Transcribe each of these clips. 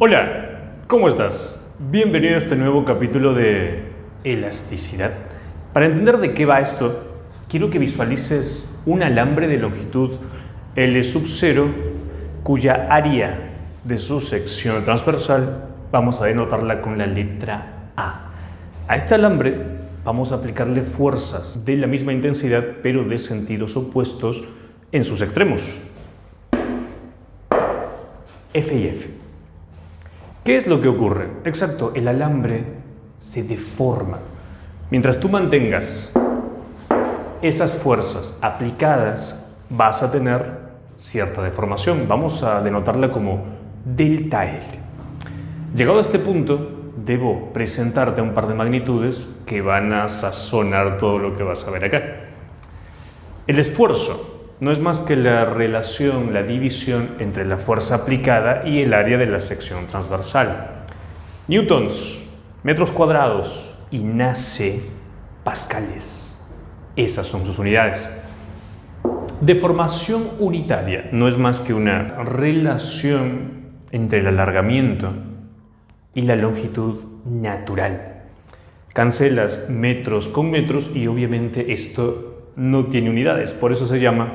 Hola, ¿cómo estás? Bienvenido a este nuevo capítulo de elasticidad. Para entender de qué va esto, quiero que visualices un alambre de longitud L sub 0 cuya área de su sección transversal vamos a denotarla con la letra A. A este alambre vamos a aplicarle fuerzas de la misma intensidad pero de sentidos opuestos en sus extremos. F y F. ¿Qué es lo que ocurre? Exacto, el alambre se deforma. Mientras tú mantengas esas fuerzas aplicadas, vas a tener cierta deformación. Vamos a denotarla como delta L. Llegado a este punto, debo presentarte un par de magnitudes que van a sazonar todo lo que vas a ver acá. El esfuerzo no es más que la relación, la división entre la fuerza aplicada y el área de la sección transversal. Newtons, metros cuadrados, y nace pascales. Esas son sus unidades. Deformación unitaria no es más que una relación entre el alargamiento y la longitud natural. Cancelas metros con metros y obviamente esto no tiene unidades, por eso se llama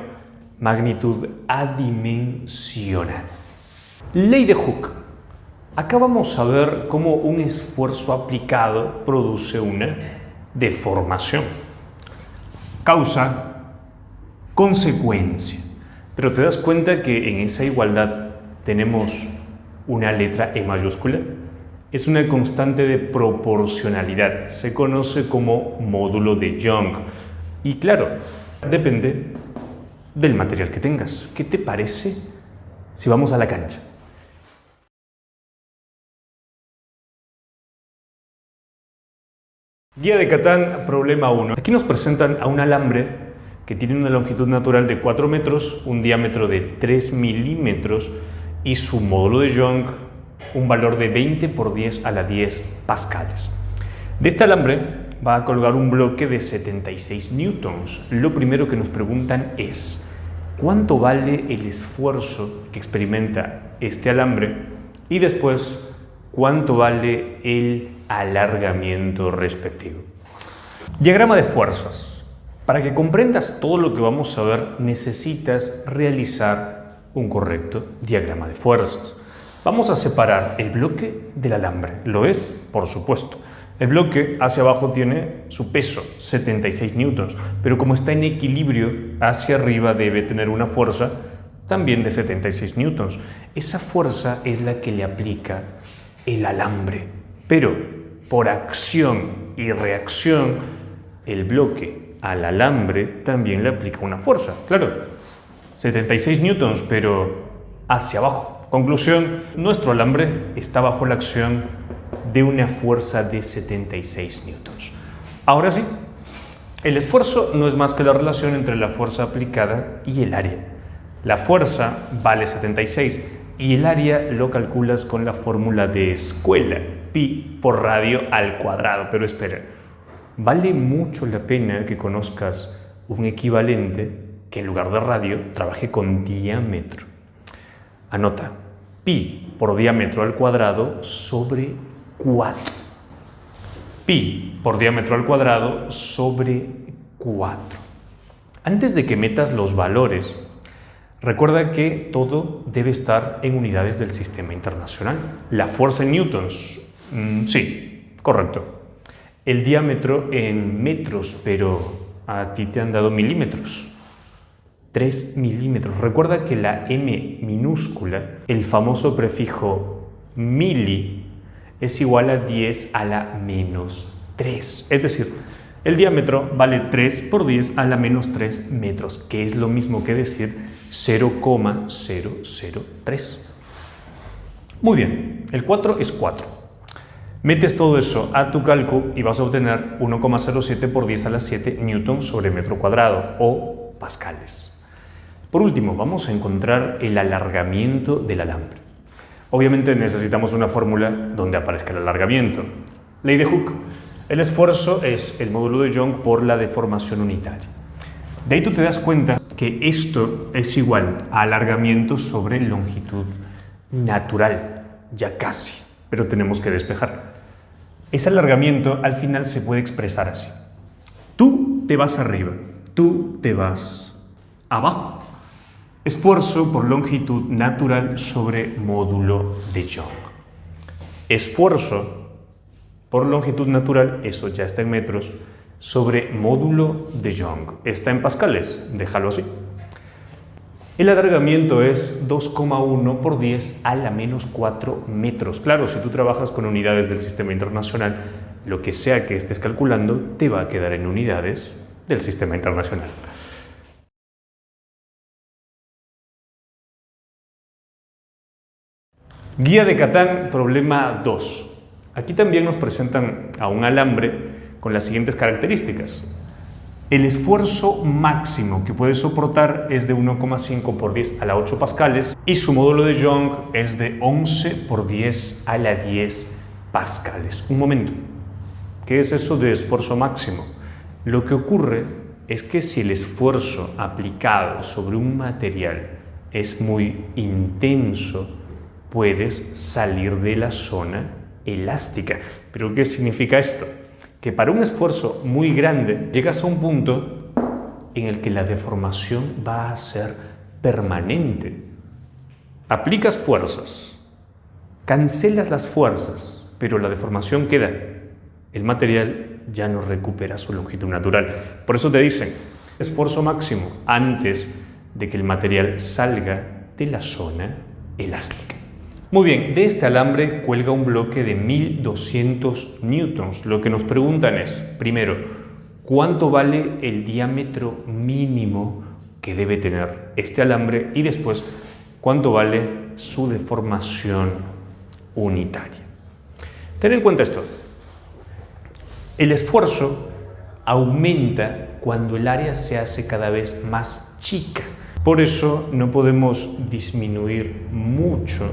magnitud adimensional. Ley de Hooke. Acá vamos a ver cómo un esfuerzo aplicado produce una deformación. Causa, consecuencia. Pero te das cuenta que en esa igualdad tenemos una letra E mayúscula. Es una constante de proporcionalidad. Se conoce como módulo de Young. Y claro, depende del material que tengas. ¿Qué te parece si vamos a la cancha? Guía de Catán, problema 1. Aquí nos presentan a un alambre que tiene una longitud natural de 4 metros, un diámetro de 3 milímetros y su módulo de Young, un valor de 20 por 10 a la 10 pascales. De este alambre va a colgar un bloque de 76 newtons. Lo primero que nos preguntan es ¿cuánto vale el esfuerzo que experimenta este alambre? Y después, ¿cuánto vale el alargamiento respectivo? Diagrama de fuerzas. Para que comprendas todo lo que vamos a ver, necesitas realizar un correcto diagrama de fuerzas. Vamos a separar el bloque del alambre. ¿Lo es? Por supuesto. El bloque hacia abajo tiene su peso, 76 newtons, pero como está en equilibrio, hacia arriba debe tener una fuerza también de 76 newtons. Esa fuerza es la que le aplica el alambre. Pero por acción y reacción, el bloque al alambre también le aplica una fuerza. Claro, 76 newtons, pero hacia abajo. Conclusión, nuestro alambre está bajo la acción de una fuerza de 76 newtons. Ahora sí, el esfuerzo no es más que la relación entre la fuerza aplicada y el área. La fuerza vale 76 y el área lo calculas con la fórmula de escuela, pi por radio al cuadrado. Pero espera, vale mucho la pena que conozcas un equivalente que en lugar de radio trabaje con diámetro. Anota, pi por diámetro al cuadrado sobre 4. Pi por diámetro al cuadrado sobre 4. Antes de que metas los valores, recuerda que todo debe estar en unidades del sistema internacional. La fuerza en newtons, sí, correcto. El diámetro en metros, pero a ti te han dado milímetros. 3 milímetros. Recuerda que la m minúscula, el famoso prefijo mili, es igual a 10 a la menos 3. Es decir, el diámetro vale 3 por 10 a la menos 3 metros, que es lo mismo que decir 0,003. Muy bien, el 4 es 4. Metes todo eso a tu cálculo y vas a obtener 1,07 por 10 a la 7 newton sobre metro cuadrado o pascales. Por último, vamos a encontrar el alargamiento del alambre. Obviamente necesitamos una fórmula donde aparezca el alargamiento. Ley de Hooke. El esfuerzo es el módulo de Young por la deformación unitaria. De ahí tú te das cuenta que esto es igual a alargamiento sobre longitud natural. ya casi, pero tenemos que despejar. Ese alargamiento al final se puede expresar así. Tú te vas arriba, tú te vas abajo. Esfuerzo por longitud natural sobre módulo de Young. Esfuerzo por longitud natural, eso ya está en metros, sobre módulo de Young. Está en pascales, déjalo así. El alargamiento es 2,1 por 10 a la menos 4 metros. Claro, si tú trabajas con unidades del sistema internacional, lo que sea que estés calculando te va a quedar en unidades del sistema internacional. Guía de Catán, problema 2. Aquí también nos presentan a un alambre con las siguientes características. El esfuerzo máximo que puede soportar es de 1,5 por 10 a la 8 pascales y su módulo de Young es de 11 por 10 a la 10 pascales. Un momento, ¿qué es eso de esfuerzo máximo? Lo que ocurre es que si el esfuerzo aplicado sobre un material es muy intenso, puedes salir de la zona elástica. ¿Pero qué significa esto? Que para un esfuerzo muy grande llegas a un punto en el que la deformación va a ser permanente. Aplicas fuerzas, cancelas las fuerzas, pero la deformación queda. El material ya no recupera su longitud natural. Por eso te dicen, esfuerzo máximo antes de que el material salga de la zona elástica. Muy bien, de este alambre cuelga un bloque de 1200 newtons. Lo que nos preguntan es, primero, ¿cuánto vale el diámetro mínimo que debe tener este alambre? Y después, ¿cuánto vale su deformación unitaria? Ten en cuenta esto. El esfuerzo aumenta cuando el área se hace cada vez más chica. Por eso no podemos disminuir mucho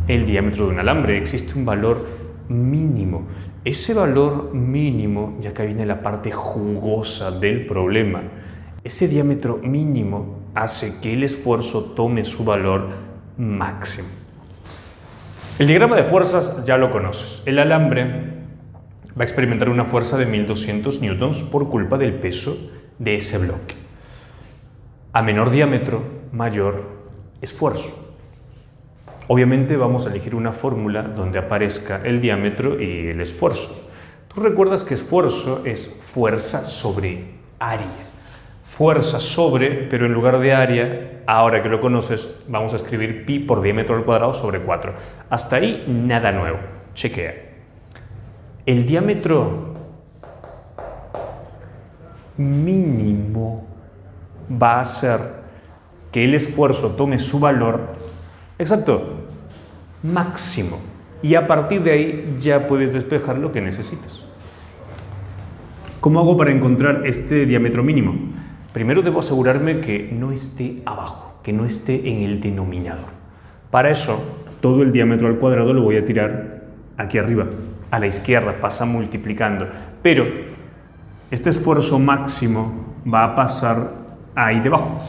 el diámetro de un alambre. Existe un valor mínimo. Ese valor mínimo, ya que viene la parte jugosa del problema, ese diámetro mínimo hace que el esfuerzo tome su valor máximo. El diagrama de fuerzas ya lo conoces. El alambre va a experimentar una fuerza de 1200 newtons por culpa del peso de ese bloque. A menor diámetro, mayor esfuerzo. Obviamente vamos a elegir una fórmula donde aparezca el diámetro y el esfuerzo. Tú recuerdas que esfuerzo es fuerza sobre área. Fuerza sobre, pero en lugar de área, ahora que lo conoces, vamos a escribir pi por diámetro al cuadrado sobre 4. Hasta ahí nada nuevo. Chequea. El diámetro mínimo va a hacer que el esfuerzo tome su valor exacto, máximo. Y a partir de ahí ya puedes despejar lo que necesitas. ¿Cómo hago para encontrar este diámetro mínimo? Primero debo asegurarme que no esté abajo, que no esté en el denominador. Para eso, todo el diámetro al cuadrado lo voy a tirar aquí arriba, a la izquierda, pasa multiplicando. Pero este esfuerzo máximo va a pasar ahí debajo.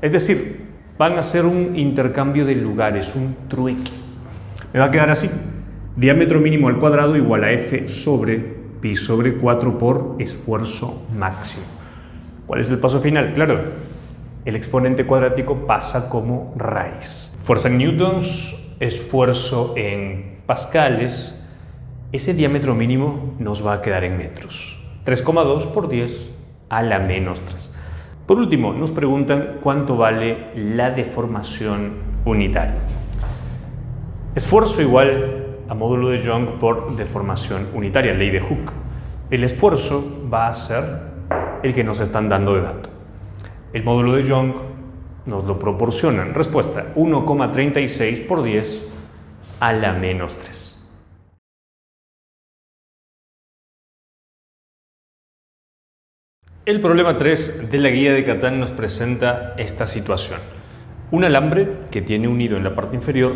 Es decir, van a hacer un intercambio de lugares, un trueque. Me va a quedar así. Diámetro mínimo al cuadrado igual a F sobre pi sobre 4 por esfuerzo máximo. ¿Cuál es el paso final? Claro, el exponente cuadrático pasa como raíz. Fuerza en newtons, esfuerzo en pascales. Ese diámetro mínimo nos va a quedar en metros. 3,2 por 10 a la menos 3. Por último, nos preguntan cuánto vale la deformación unitaria. Esfuerzo igual a módulo de Young por deformación unitaria, ley de Hooke. El esfuerzo va a ser el que nos están dando de dato. El módulo de Young nos lo proporcionan. Respuesta, 1,36 por 10 a la menos 3. El problema 3 de la guía de Catán nos presenta esta situación. Un alambre que tiene unido en la parte inferior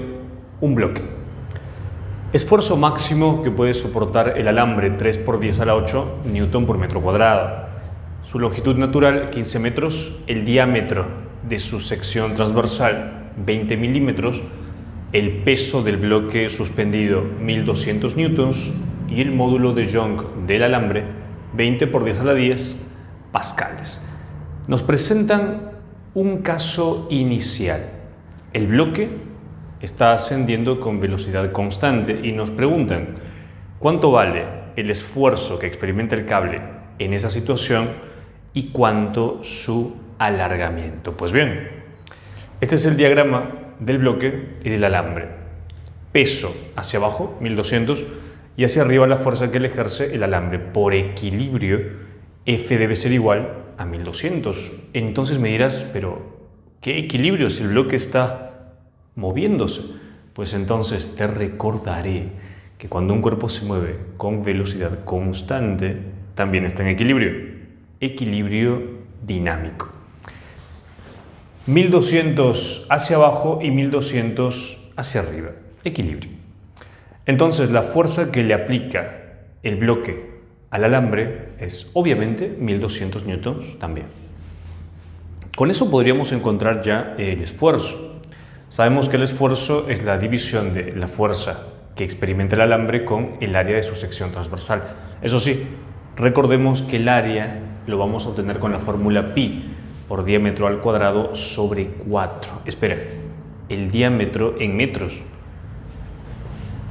un bloque. Esfuerzo máximo que puede soportar el alambre 3 por 10 a la 8 newton por metro cuadrado. Su longitud natural 15 metros, el diámetro de su sección transversal 20 milímetros, el peso del bloque suspendido 1200 newtons y el módulo de Young del alambre 20 por 10 a la 10 pascales. Nos presentan un caso inicial. El bloque está ascendiendo con velocidad constante y nos preguntan cuánto vale el esfuerzo que experimenta el cable en esa situación y cuánto su alargamiento. Pues bien, este es el diagrama del bloque y del alambre. Peso hacia abajo, 1200, y hacia arriba la fuerza que le ejerce el alambre. Por equilibrio, F debe ser igual a 1200. Entonces me dirás, pero ¿qué equilibrio si el bloque está moviéndose? Pues entonces te recordaré que cuando un cuerpo se mueve con velocidad constante, también está en equilibrio. Equilibrio dinámico. 1200 hacia abajo y 1200 hacia arriba. Equilibrio. Entonces la fuerza que le aplica el bloque al alambre es obviamente 1200 newtons también. Con eso podríamos encontrar ya el esfuerzo. Sabemos que el esfuerzo es la división de la fuerza que experimenta el alambre con el área de su sección transversal. Eso sí, recordemos que el área lo vamos a obtener con la fórmula pi por diámetro al cuadrado sobre 4. Espera, el diámetro en metros.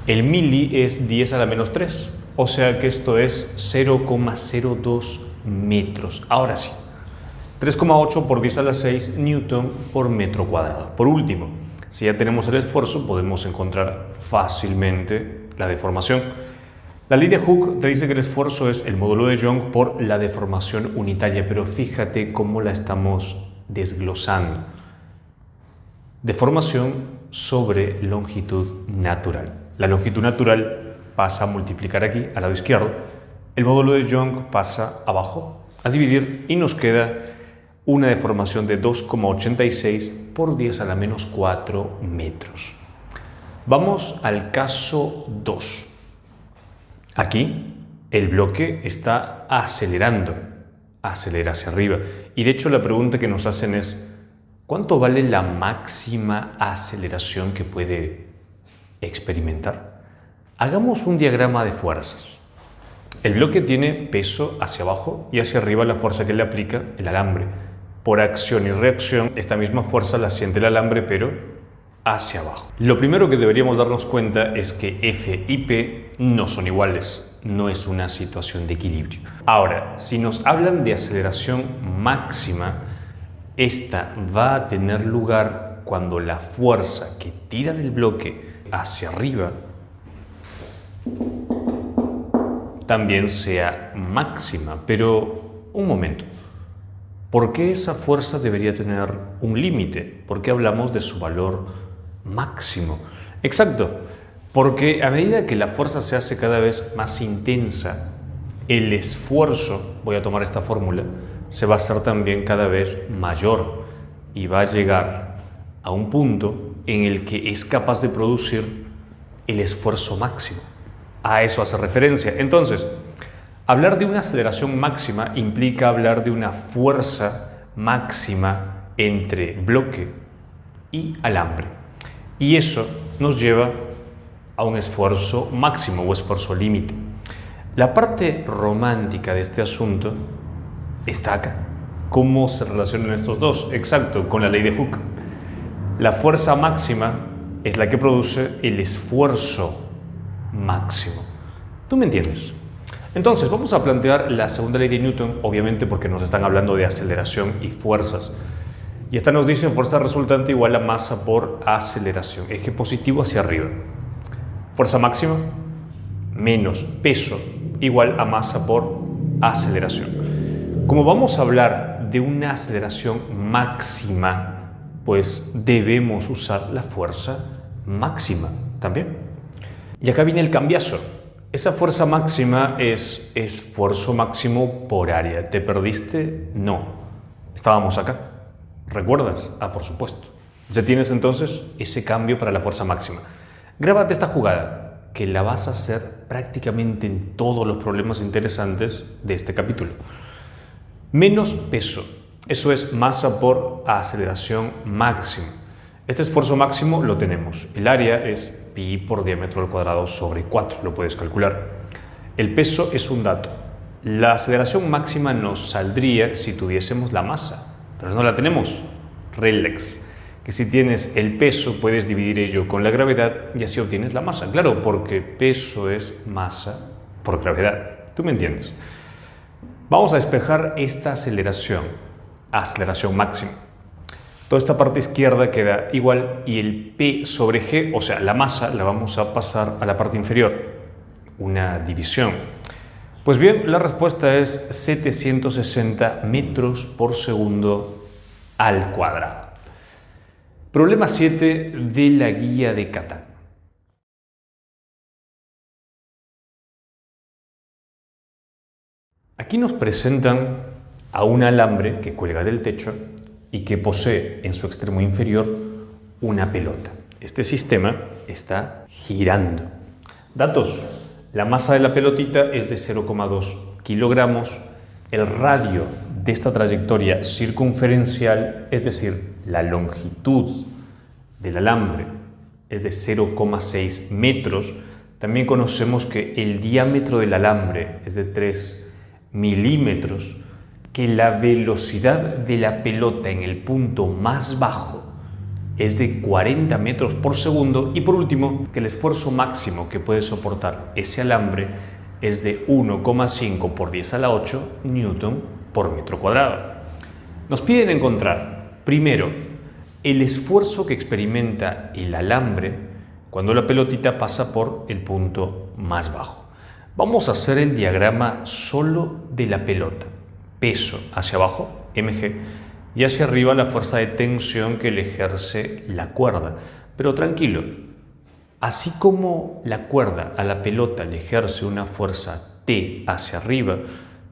El mili es 10 a la menos 3, o sea que esto es 0,02 metros. Ahora sí, 3,8 por 10 a la 6 newton por metro cuadrado. Por último, si ya tenemos el esfuerzo, podemos encontrar fácilmente la deformación. La ley de Hooke te dice que el esfuerzo es el módulo de Young por la deformación unitaria, pero fíjate cómo la estamos desglosando. Deformación sobre longitud natural. La longitud natural pasa a multiplicar aquí, al lado izquierdo. El módulo de Young pasa abajo, a dividir, y nos queda una deformación de 2,86 por 10 a la menos 4 metros. Vamos al caso 2. Aquí el bloque está acelerando, acelera hacia arriba. Y de hecho la pregunta que nos hacen es, ¿cuánto vale la máxima aceleración que puede experimentar? Hagamos un diagrama de fuerzas. El bloque tiene peso hacia abajo y hacia arriba la fuerza que le aplica el alambre. Por acción y reacción, esta misma fuerza la siente el alambre, pero hacia abajo. Lo primero que deberíamos darnos cuenta es que F y P no son iguales, no es una situación de equilibrio. Ahora, si nos hablan de aceleración máxima, esta va a tener lugar cuando la fuerza que tira del bloque hacia arriba también sea máxima. Pero, un momento, ¿por qué esa fuerza debería tener un límite? ¿Por qué hablamos de su valor máximo? Exacto, porque a medida que la fuerza se hace cada vez más intensa, el esfuerzo, voy a tomar esta fórmula, se va a hacer también cada vez mayor y va a llegar a un punto en el que es capaz de producir el esfuerzo máximo. A eso hace referencia. Entonces, hablar de una aceleración máxima implica hablar de una fuerza máxima entre bloque y alambre. Y eso nos lleva a un esfuerzo máximo o esfuerzo límite. La parte romántica de este asunto está acá. ¿Cómo se relacionan estos dos? Exacto, con la ley de Hooke. La fuerza máxima es la que produce el esfuerzo máximo. ¿Tú me entiendes? Entonces, vamos a plantear la segunda ley de Newton, obviamente porque nos están hablando de aceleración y fuerzas. Y esta nos dice fuerza resultante igual a masa por aceleración, eje positivo hacia arriba. Fuerza máxima menos peso igual a masa por aceleración. Como vamos a hablar de una aceleración máxima, pues debemos usar la fuerza máxima también. Y acá viene el cambiazo. Esa fuerza máxima es esfuerzo máximo por área. ¿Te perdiste? No. Estábamos acá. ¿Recuerdas? Ah, por supuesto. Ya tienes entonces ese cambio para la fuerza máxima. Grábate esta jugada, que la vas a hacer prácticamente en todos los problemas interesantes de este capítulo. Menos peso. Eso es masa por aceleración máxima. Este esfuerzo máximo lo tenemos. El área es pi por diámetro al cuadrado sobre 4, lo puedes calcular. El peso es un dato. La aceleración máxima nos saldría si tuviésemos la masa, pero no la tenemos. Relax. Que si tienes el peso puedes dividir ello con la gravedad y así obtienes la masa. Claro, porque peso es masa por gravedad. ¿Tú me entiendes? Vamos a despejar esta aceleración máxima. Toda esta parte izquierda queda igual y el P sobre G, o sea, la masa, la vamos a pasar a la parte inferior. Una división. Pues bien, la respuesta es 760 metros por segundo al cuadrado. Problema 7 de la guía de Catán. Aquí nos presentan a un alambre que cuelga del techo y que posee en su extremo inferior una pelota. Este sistema está girando. Datos. La masa de la pelotita es de 0,2 kilogramos. El radio de esta trayectoria circunferencial, es decir, la longitud del alambre, es de 0,6 metros. También conocemos que el diámetro del alambre es de 3 milímetros, que la velocidad de la pelota en el punto más bajo es de 40 metros por segundo y por último que el esfuerzo máximo que puede soportar ese alambre es de 1,5 por 10 a la 8 newton por metro cuadrado. Nos piden encontrar primero el esfuerzo que experimenta el alambre cuando la pelotita pasa por el punto más bajo. Vamos a hacer el diagrama solo de la pelota. Peso hacia abajo, mg, y hacia arriba la fuerza de tensión que le ejerce la cuerda. Pero tranquilo, así como la cuerda a la pelota le ejerce una fuerza T hacia arriba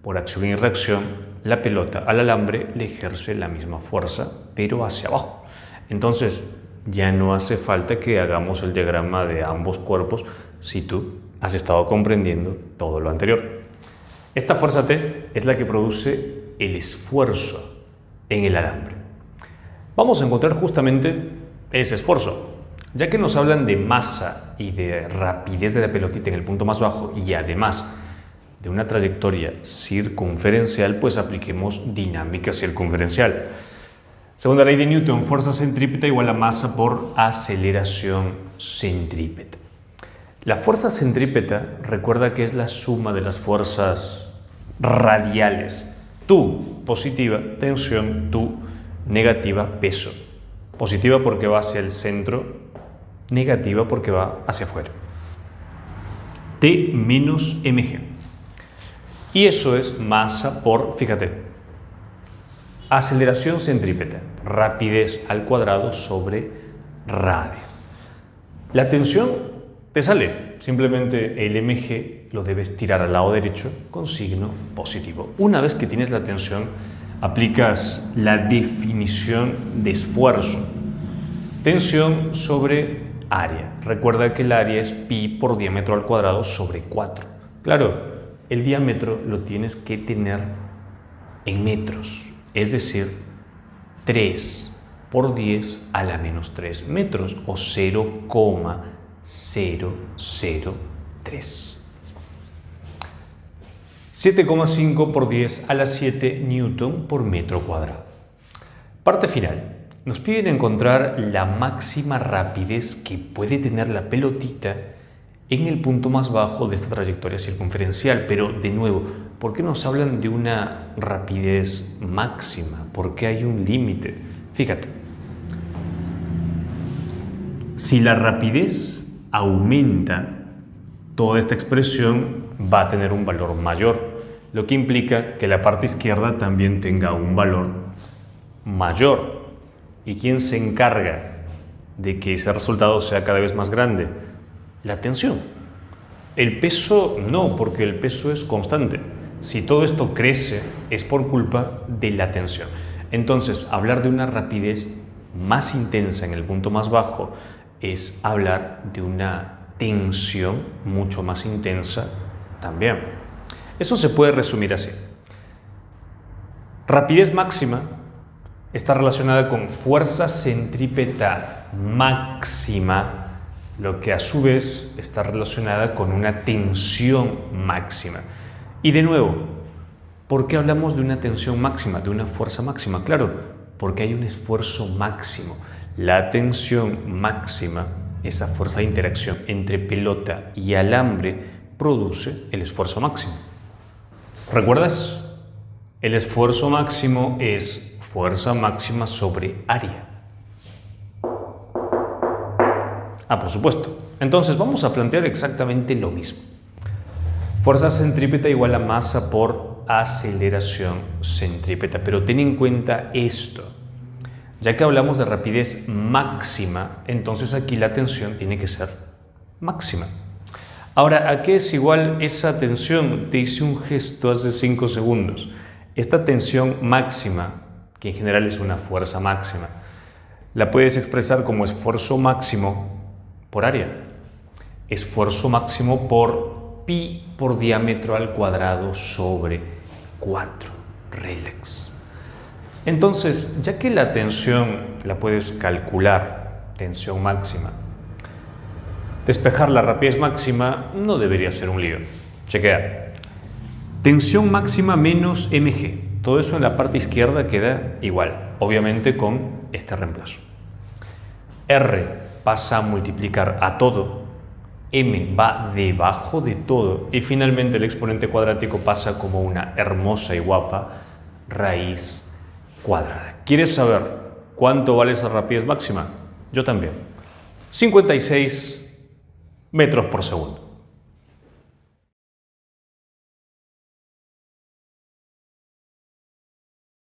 por acción y reacción, la pelota al alambre le ejerce la misma fuerza, pero hacia abajo. Entonces, ya no hace falta que hagamos el diagrama de ambos cuerpos si tú has estado comprendiendo todo lo anterior. Esta fuerza T es la que produce el esfuerzo en el alambre. Vamos a encontrar justamente ese esfuerzo. Ya que nos hablan de masa y de rapidez de la pelotita en el punto más bajo y además de una trayectoria circunferencial, pues apliquemos dinámica circunferencial. Segunda ley de Newton, fuerza centrípeta igual a masa por aceleración centrípeta. La fuerza centrípeta, recuerda que es la suma de las fuerzas radiales. Tu positiva, tensión, tu negativa, peso. Positiva porque va hacia el centro, negativa porque va hacia afuera. T menos mg. Y eso es masa por, fíjate, aceleración centrípeta, rapidez al cuadrado sobre radio. La tensión te sale, simplemente el mg lo debes tirar al lado derecho con signo positivo. Una vez que tienes la tensión, aplicas la definición de esfuerzo. Tensión sobre área. Recuerda que el área es pi por diámetro al cuadrado sobre 4. Claro, el diámetro lo tienes que tener en metros, es decir, 3 por 10 a la menos 3 metros o 0,003. 7,5 por 10 a la 7 newton por metro cuadrado. Parte final. Nos piden encontrar la máxima rapidez que puede tener la pelotita en el punto más bajo de esta trayectoria circunferencial. Pero, de nuevo, ¿por qué nos hablan de una rapidez máxima? ¿Por qué hay un límite? Fíjate. Si la rapidez aumenta, toda esta expresión va a tener un valor mayor, lo que implica que la parte izquierda también tenga un valor mayor. ¿Y quién se encarga de que ese resultado sea cada vez más grande? La tensión. El peso no, porque el peso es constante. Si todo esto crece es por culpa de la tensión. Entonces, hablar de una rapidez más intensa en el punto más bajo es hablar de una tensión mucho más intensa también. Eso se puede resumir así. Rapidez máxima está relacionada con fuerza centrípeta máxima, lo que a su vez está relacionada con una tensión máxima. Y de nuevo, ¿por qué hablamos de una tensión máxima, de una fuerza máxima? Claro, porque hay un esfuerzo máximo. La tensión máxima, esa fuerza de interacción entre pelota y alambre, produce el esfuerzo máximo. ¿Recuerdas? El esfuerzo máximo es fuerza máxima sobre área. Por supuesto. Entonces vamos a plantear exactamente lo mismo. Fuerza centrípeta igual a masa por aceleración centrípeta. Pero ten en cuenta esto. Ya que hablamos de rapidez máxima, entonces aquí la tensión tiene que ser máxima. Ahora, ¿a qué es igual esa tensión? Te hice un gesto hace 5 segundos. Esta tensión máxima, que en general es una fuerza máxima, la puedes expresar como esfuerzo máximo por área. Esfuerzo máximo por pi por diámetro al cuadrado sobre 4. Relax. Entonces, ya que la tensión la puedes calcular, tensión máxima, despejar la rapidez máxima no debería ser un lío. Chequea. Tensión máxima menos mg. Todo eso en la parte izquierda queda igual, obviamente con este reemplazo. R pasa a multiplicar a todo, m va debajo de todo y finalmente el exponente cuadrático pasa como una hermosa y guapa raíz cuadrada. ¿Quieres saber cuánto vale esa rapidez máxima? Yo también. 56 metros por segundo.